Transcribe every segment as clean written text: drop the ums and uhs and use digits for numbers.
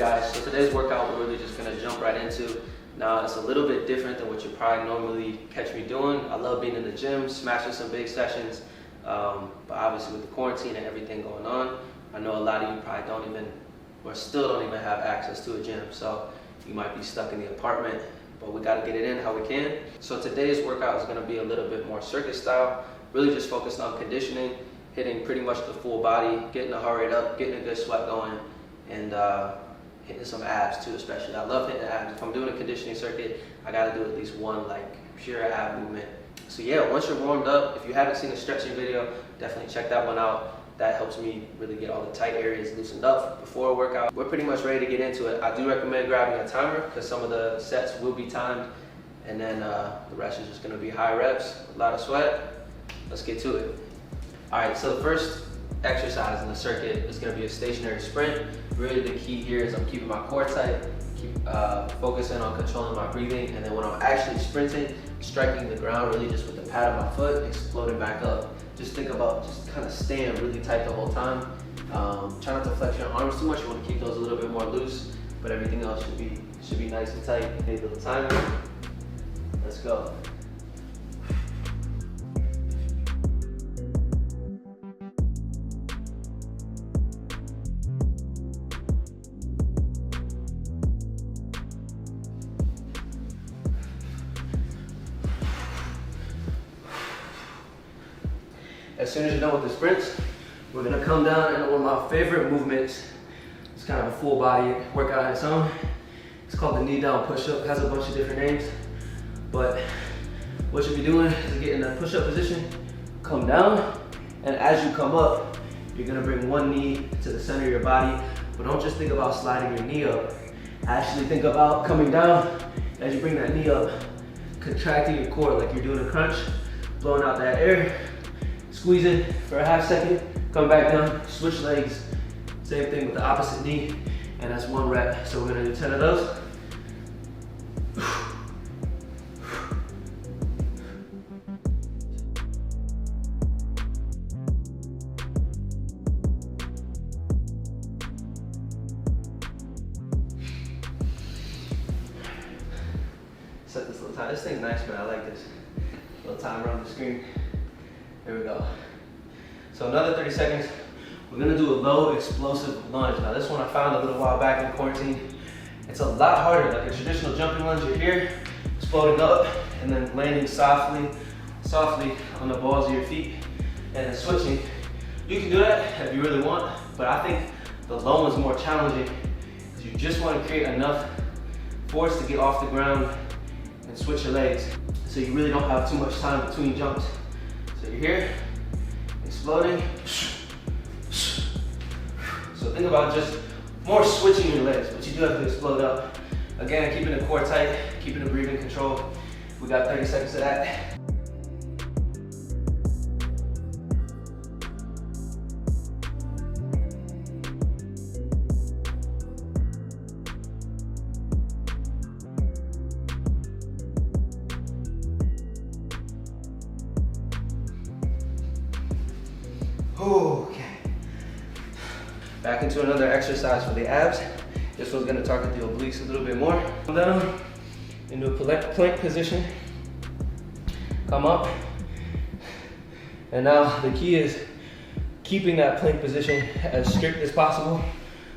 guys, so today's workout we're really just gonna jump right into. Now it's a little bit different than what you probably normally catch me doing. I love being in the gym, smashing some big sessions, but obviously with the quarantine and everything going on, I know a lot of you probably don't even, or still don't even have access to a gym, so you might be stuck in the apartment, but we gotta get it in how we can. So today's workout is gonna be a little bit more circuit style, really just focused on conditioning, hitting pretty much the full body, getting the heart rate up, getting a good sweat going, and hitting some abs too, especially. I love hitting abs. If I'm doing a conditioning circuit, I gotta do at least one like pure ab movement. So yeah, once you're warmed up, if you haven't seen a stretching video, definitely check that one out. That helps me really get all the tight areas loosened up before a workout. We're pretty much ready to get into it. I do recommend grabbing a timer because some of the sets will be timed, and then the rest is just gonna be high reps, a lot of sweat. Let's get to it. All right, so the first exercise in the circuit is going to be a stationary sprint. Really the key here is I'm keeping my core tight, focusing on controlling my breathing, and then when I'm actually sprinting, striking the ground really just with the pad of my foot, exploding back up. Just think about just kind of staying really tight the whole time. Try not to flex your arms too much. You want to keep those a little bit more loose, but everything else should be nice and tight. Okay, little timer. Let's go. As soon as you're done with the sprints, we're gonna come down into one of my favorite movements. It's kind of a full body workout on its own. It's called the knee down push-up. It has a bunch of different names, but what you'll be doing is get in that push-up position, come down, and as you come up, you're gonna bring one knee to the center of your body, but don't just think about sliding your knee up. Actually think about coming down, as you bring that knee up, contracting your core like you're doing a crunch, blowing out that air, squeeze it for a half second, come back down, switch legs, same thing with the opposite knee, and that's one rep. So we're gonna do 10 of those. Set this little time. This thing's nice, man. I like this. Little timer on the screen. Here we go. So another 30 seconds. We're gonna do a low explosive lunge. Now this one I found a little while back in quarantine. It's a lot harder. Like a traditional jumping lunge, you're here, exploding up, and then landing softly on the balls of your feet, and then switching. You can do that if you really want, but I think the low one's more challenging because you just want to create enough force to get off the ground and switch your legs. So you really don't have too much time between jumps. So you're here, exploding. So think about just more switching your legs, but you do have to explode up. Again, keeping the core tight, keeping the breathing control. We got 30 seconds of that. Okay. Back into another exercise for the abs. This one's gonna target the obliques a little bit more. Come down into a plank position. Come up. And now the key is keeping that plank position as strict as possible.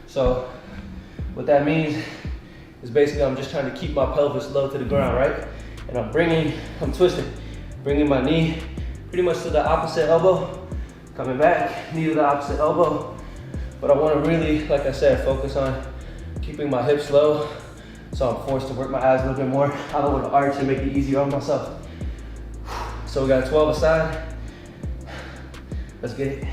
So what that means is basically I'm just trying to keep my pelvis low to the ground, right? And I'm twisting, bringing my knee pretty much to the opposite elbow. Coming back, knee to the opposite elbow. But I want to really, like I said, focus on keeping my hips low, so I'm forced to work my abs a little bit more. I don't want to arch and make it easier on myself. So we got 12 aside. Let's get it.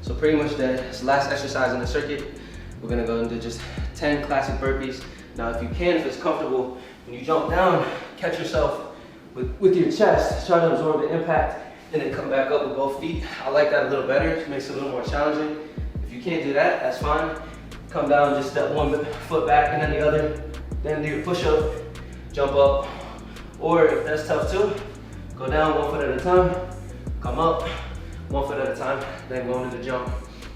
So pretty much this last exercise in the circuit, we're gonna go into just 10 classic burpees. Now if you can, if it's comfortable, when you jump down, catch yourself with your chest, try to absorb the impact, and then come back up with both feet. I like that a little better, it makes it a little more challenging. If you can't do that, that's fine. Come down, just step one foot back and then the other. Then do your push-up, jump up. Or if that's tough too, go down 1 foot at a time, come up 1 foot at a time, then go into the jump.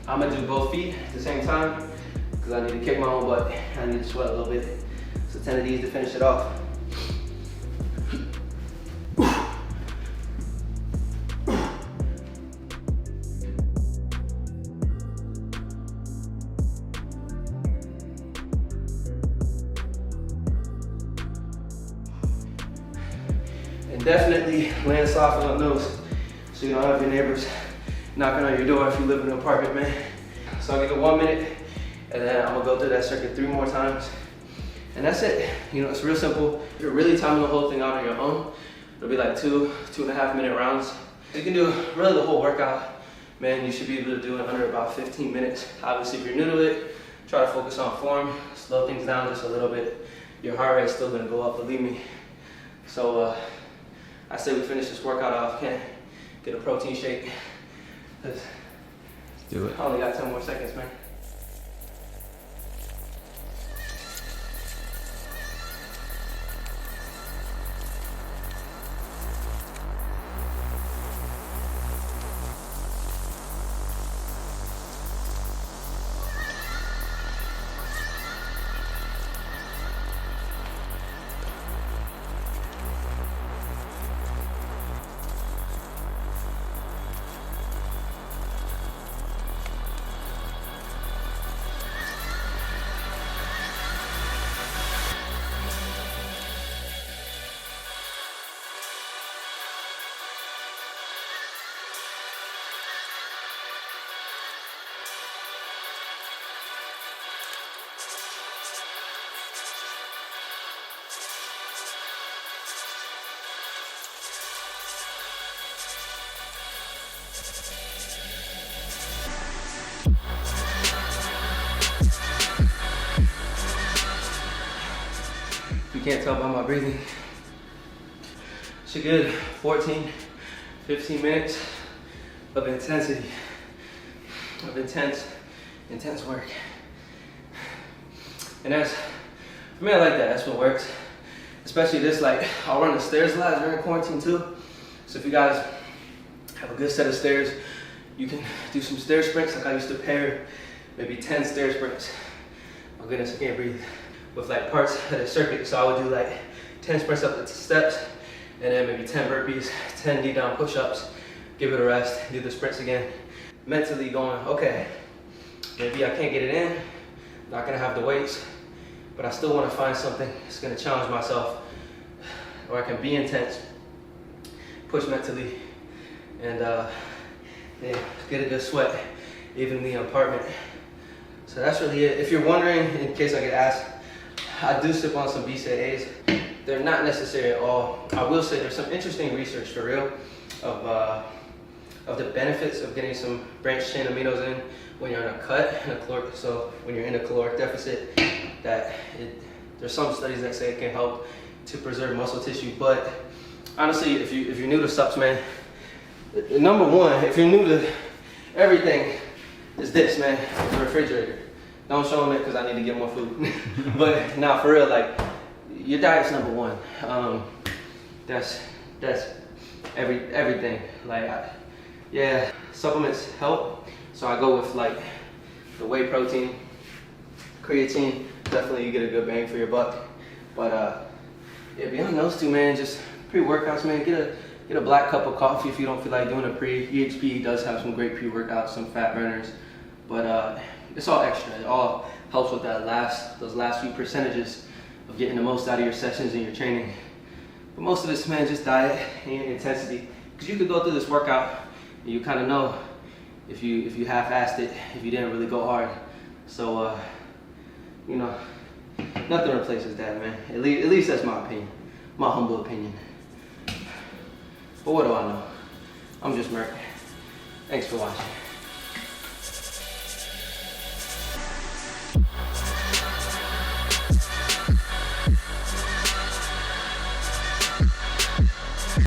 I'm gonna do both feet at the same time because I need to kick my own butt. I need to sweat a little bit. So 10 of these to finish it off. And definitely land softly on those so you don't have your neighbors knocking on your door if you live in an apartment, man. So I'll give it 1 minute and then I'm gonna go through that circuit 3 more times. And that's it. You know, it's real simple. If you're really timing the whole thing out on your own, it'll be like 2.5 minute rounds. You can do really the whole workout, man. You should be able to do it under about 15 minutes. Obviously, if you're new to it, try to focus on form, slow things down just a little bit. Your heart rate's still gonna go up, believe me. So I say we finish this workout off. Can't get a protein shake. Let's do it. I only got 10 more seconds, man. You can't tell by my breathing. Should good 14, 15 minutes of intensity, of intense work. And that's, for me, I like that, that's what works. Especially this, like, I'll run the stairs a lot during quarantine too. So if you guys have a good set of stairs, you can do some stair sprints. Like I used to pair maybe 10 stair sprints. Oh goodness, I can't breathe. With like parts of the circuit. So I would do like 10 sprints up the steps and then maybe 10 burpees, 10 knee down push-ups, give it a rest, do the sprints again. Mentally going, okay, maybe I can't get it in, not gonna have the weights, but I still wanna find something that's gonna challenge myself or I can be intense, push mentally, and yeah, get a good sweat, even in the apartment. So that's really it. If you're wondering, in case I get asked, I do sip on some BCAAs. They're not necessary at all. I will say there's some interesting research for real of the benefits of getting some branched chain aminos in when you're in a cut, so when you're in a caloric deficit, there's some studies that say it can help to preserve muscle tissue. But honestly, if you're new to subs, man, number one, if you're new to everything, is this, man, the refrigerator. Don't show them it because I need to get more food. But nah, for real, like, your diet's number one. That's everything. Like, yeah, supplements help. So I go with like the whey protein, creatine. Definitely you get a good bang for your buck. But yeah, beyond those two, man, just pre-workouts, man. Get a black cup of coffee if you don't feel like doing a pre. EHP does have some great pre-workouts, some fat burners, but it's all extra. It all helps with those last few percentages of getting the most out of your sessions and your training. But most of this, man, just diet and intensity. Because you could go through this workout and you kind of know if you half-assed it, if you didn't really go hard. So you know, nothing replaces that, man. At least that's my opinion, my humble opinion. But what do I know? I'm JustMerk. Thanks for watching.